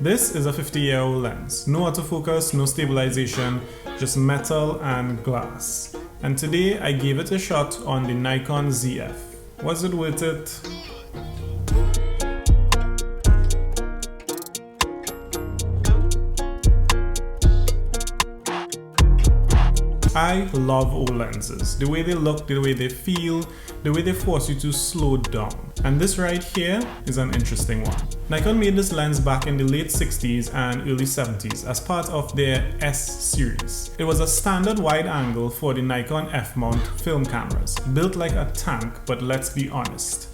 This is a 50-year-old lens. No autofocus, no stabilization, just metal and glass. And today I gave it a shot on the Nikon Zf. Was it worth it? I love old lenses. The way they look, the way they feel, the way they force you to slow down. And this right here is an interesting one. Nikon made this lens back in the late 60s and early 70s as part of their S series. It was a standard wide angle for the Nikon F mount film cameras, built like a tank, but let's be honest.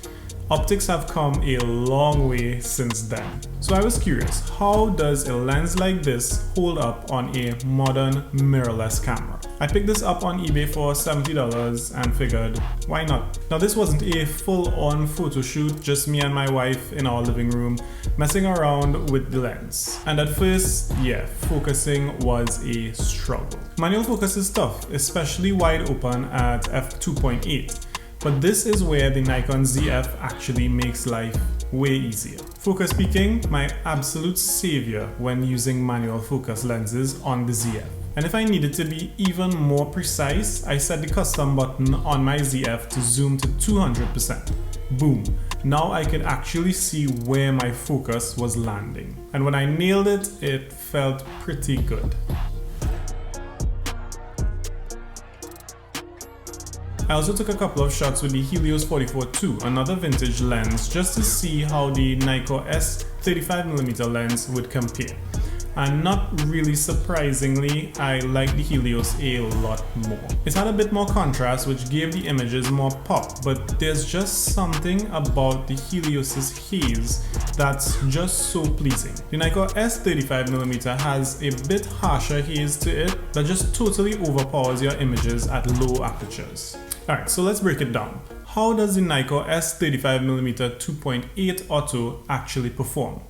Optics have come a long way since then. So I was curious, how does a lens like this hold up on a modern mirrorless camera? I picked this up on eBay for $70 and figured, why not? Now this wasn't a full-on photo shoot, just me and my wife in our living room messing around with the lens. And at first, yeah, focusing was a struggle. Manual focus is tough, especially wide open at f2.8. But this is where the Nikon Zf actually makes life way easier. Focus peaking, my absolute savior when using manual focus lenses on the Zf. And if I needed to be even more precise, I set the custom button on my Zf to zoom to 200%. Boom. Now I could actually see where my focus was landing. And when I nailed it, it felt pretty good. I also took a couple of shots with the Helios 44-2, another vintage lens, just to see how the Nikkor S 35mm lens would compare. And not really surprisingly, I like the Helios a lot more. It had a bit more contrast, which gave the images more pop, but there's just something about the Helios's haze that's just so pleasing. The Nikkor S 35mm has a bit harsher haze to it that just totally overpowers your images at low apertures. Alright, so let's break it down. How does the Nikkor S 35mm 2.8 Auto actually perform?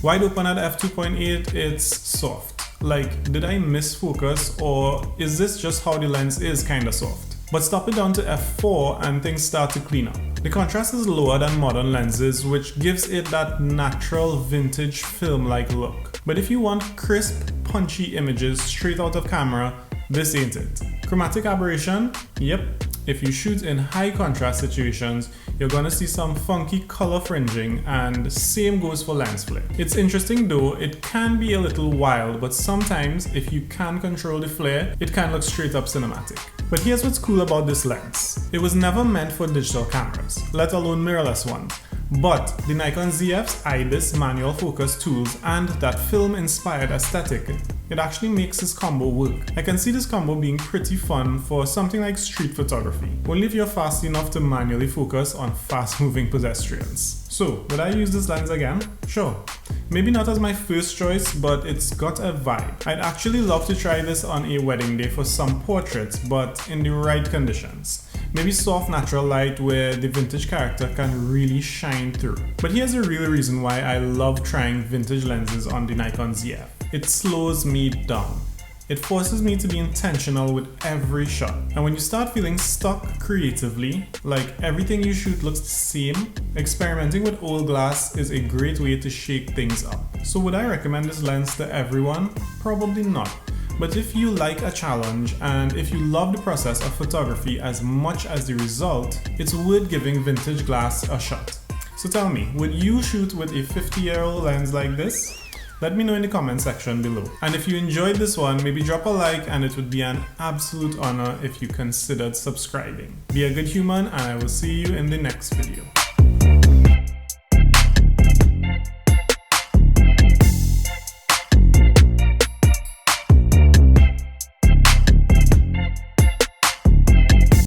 Wide open at f2.8, it's soft. Like, did I miss focus, or is this just how the lens is kinda soft? But stop it down to f4 and things start to clean up. The contrast is lower than modern lenses, which gives it that natural vintage film-like look. But if you want crisp, punchy images straight out of camera, this ain't it. Chromatic aberration? Yep. If you shoot in high contrast situations, you're gonna see some funky color fringing, and same goes for lens flare. It's interesting though, it can be a little wild, but sometimes if you can control the flare, it can look straight up cinematic. But here's what's cool about this lens. It was never meant for digital cameras, let alone mirrorless ones. But the Nikon Zf's IBIS manual focus tools and that film-inspired aesthetic, it actually makes this combo work. I can see this combo being pretty fun for something like street photography, only if you're fast enough to manually focus on fast-moving pedestrians. So, would I use this lens again? Sure. Maybe not as my first choice, but it's got a vibe. I'd actually love to try this on a wedding day for some portraits, but in the right conditions. Maybe soft natural light where the vintage character can really shine through. But here's the real reason why I love trying vintage lenses on the Nikon Zf. It slows me down. It forces me to be intentional with every shot. And when you start feeling stuck creatively, like everything you shoot looks the same, experimenting with old glass is a great way to shake things up. So would I recommend this lens to everyone? Probably not. But if you like a challenge and if you love the process of photography as much as the result, it's worth giving vintage glass a shot. So tell me, would you shoot with a 50-year-old lens like this? Let me know in the comment section below. And if you enjoyed this one, maybe drop a like, and it would be an absolute honor if you considered subscribing. Be a good human, and I will see you in the next video.